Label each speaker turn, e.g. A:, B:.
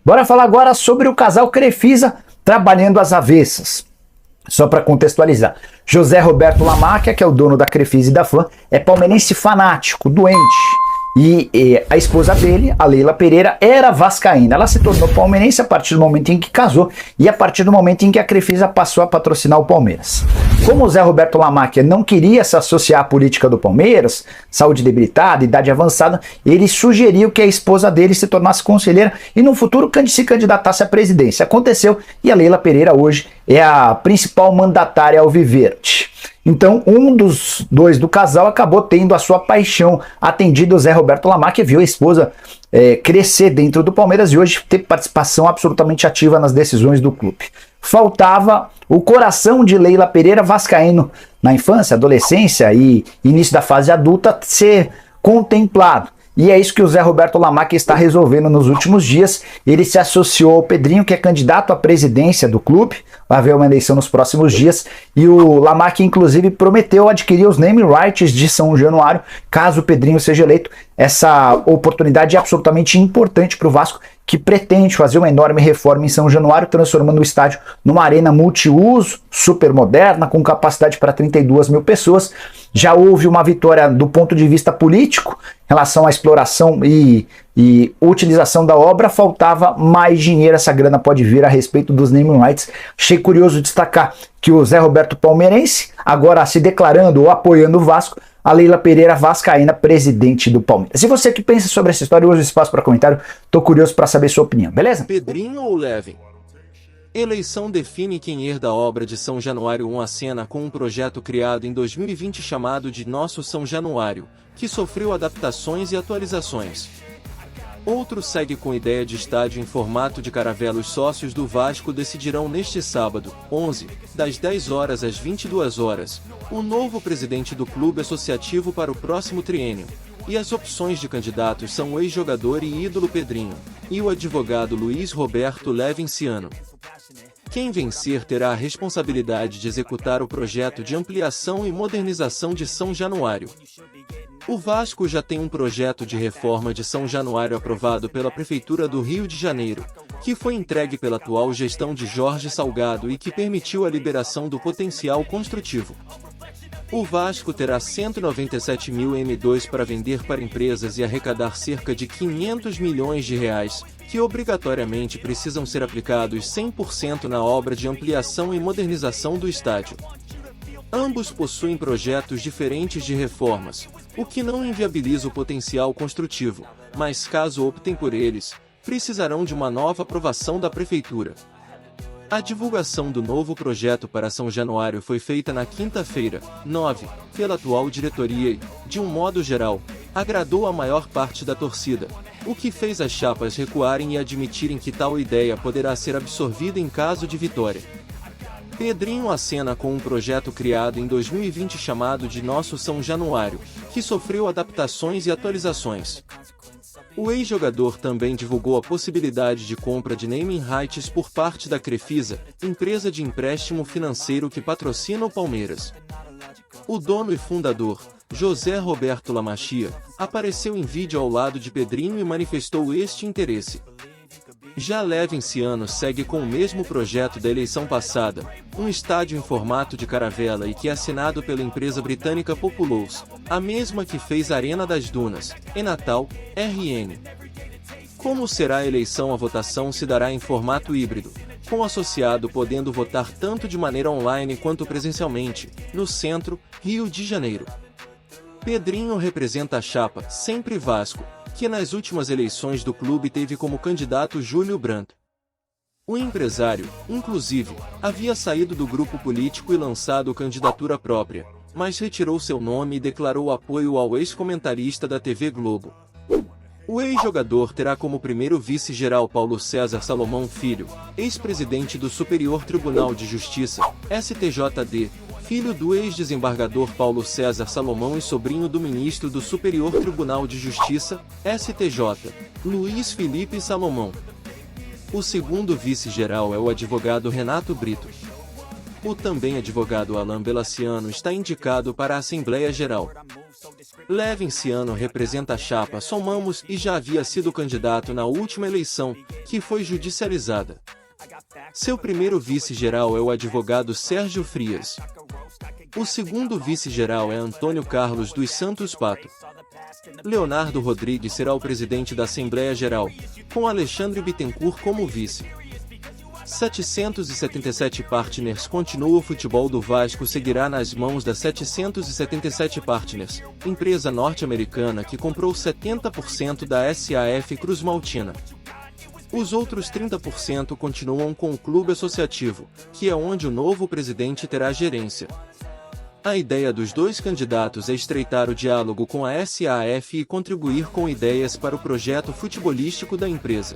A: Bora falar agora sobre o casal Crefisa trabalhando às avessas. Só para contextualizar, José Roberto Lamáquia, que é o dono da Crefisa e da Flam, é palmeirense fanático, doente. E a esposa dele, a Leila Pereira, era vascaína. Ela se tornou palmeirense a partir do momento em que casou e a partir do momento em que a Crefisa passou a patrocinar o Palmeiras. Como o Zé Roberto Lamáquia não queria se associar à política do Palmeiras, saúde debilitada, idade avançada, ele sugeriu que a esposa dele se tornasse conselheira e no futuro se candidatasse à presidência. Aconteceu e a Leila Pereira hoje é a principal mandatária alviverde. Então, um dos dois do casal acabou tendo a sua paixão atendida. O Zé Roberto Lamáquia viu a esposa crescer dentro do Palmeiras e hoje ter participação absolutamente ativa nas decisões do clube. Faltava o coração de Leila Pereira, vascaíno na infância, adolescência e início da fase adulta, ser contemplado. E é isso que o Zé Roberto Lamáquia está resolvendo nos últimos dias. Ele se associou ao Pedrinho, que é candidato à presidência do clube. Vai haver uma eleição nos próximos dias. E o Lamáquia, inclusive, prometeu adquirir os name rights de São Januário, caso o Pedrinho seja eleito. Essa oportunidade é absolutamente importante para o Vasco, que pretende fazer uma enorme reforma em São Januário, transformando o estádio numa arena multiuso, super moderna, com capacidade para 32 mil pessoas. Já houve uma vitória do ponto de vista político em relação à exploração e utilização da obra. Faltava mais dinheiro, essa grana pode vir a respeito dos naming rights. Achei curioso destacar que o Zé Roberto palmeirense, agora se declarando ou apoiando o Vasco, a Leila Pereira vascaína, presidente do Palmeiras. E você que pensa sobre essa história, hoje espaço para comentário, tô curioso para saber sua opinião, beleza?
B: Pedrinho ou Levin? Eleição define quem herda a obra de São Januário 1 acena com um projeto criado em 2020 chamado de Nosso São Januário, que sofreu adaptações e atualizações. Outro segue com ideia de estádio em formato de caravela. Os sócios do Vasco decidirão neste sábado, 11, das 10 horas às 22 horas, o novo presidente do clube associativo para o próximo triênio. E as opções de candidatos são o ex-jogador e ídolo Pedrinho, e o advogado Luiz Roberto Levinciano. Quem vencer terá a responsabilidade de executar o projeto de ampliação e modernização de São Januário. O Vasco já tem um projeto de reforma de São Januário aprovado pela Prefeitura do Rio de Janeiro, que foi entregue pela atual gestão de Jorge Salgado e que permitiu a liberação do potencial construtivo. O Vasco terá 197 mil M2 para vender para empresas e arrecadar cerca de 500 milhões de reais, que obrigatoriamente precisam ser aplicados 100% na obra de ampliação e modernização do estádio. Ambos possuem projetos diferentes de reformas, o que não inviabiliza o potencial construtivo, mas caso optem por eles, precisarão de uma nova aprovação da Prefeitura. A divulgação do novo projeto para São Januário foi feita na quinta-feira, 9, pela atual diretoria e, de um modo geral, agradou a maior parte da torcida, o que fez as chapas recuarem e admitirem que tal ideia poderá ser absorvida em caso de vitória. Pedrinho acena com um projeto criado em 2020 chamado de Nosso São Januário, que sofreu adaptações e atualizações. O ex-jogador também divulgou a possibilidade de compra de naming rights por parte da Crefisa, empresa de empréstimo financeiro que patrocina o Palmeiras. O dono e fundador, José Roberto Lamáquia, apareceu em vídeo ao lado de Pedrinho e manifestou este interesse. Já Levinciano segue com o mesmo projeto da eleição passada, um estádio em formato de caravela e que é assinado pela empresa britânica Populous, a mesma que fez a Arena das Dunas, em Natal, RN. Como será a eleição? A votação se dará em formato híbrido, com o associado podendo votar tanto de maneira online quanto presencialmente, no centro, Rio de Janeiro. Pedrinho representa a chapa Sempre Vasco, que nas últimas eleições do clube teve como candidato Júlio Brandt. O empresário, inclusive, havia saído do grupo político e lançado candidatura própria, mas retirou seu nome e declarou apoio ao ex-comentarista da TV Globo. O ex-jogador terá como primeiro vice-geral Paulo César Salomão Filho, ex-presidente do Superior Tribunal de Justiça, STJD, filho do ex-desembargador Paulo César Salomão e sobrinho do ministro do Superior Tribunal de Justiça, STJ, Luiz Felipe Salomão. O segundo vice-geral é o advogado Renato Brito. O também advogado Alain Belaciano está indicado para a Assembleia Geral. Levinciano representa a chapa Somamos e já havia sido candidato na última eleição, que foi judicializada. Seu primeiro vice-geral é o advogado Sérgio Frias. O segundo vice-geral é Antônio Carlos dos Santos Pato. Leonardo Rodrigues será o presidente da Assembleia Geral, com Alexandre Bittencourt como vice. 777 Partners continua. O futebol do Vasco seguirá nas mãos da 777 Partners, empresa norte-americana que comprou 70% da SAF Cruz Maltina. Os outros 30% continuam com o clube associativo, que é onde o novo presidente terá gerência. A ideia dos dois candidatos é estreitar o diálogo com a SAF e contribuir com ideias para o projeto futebolístico da empresa.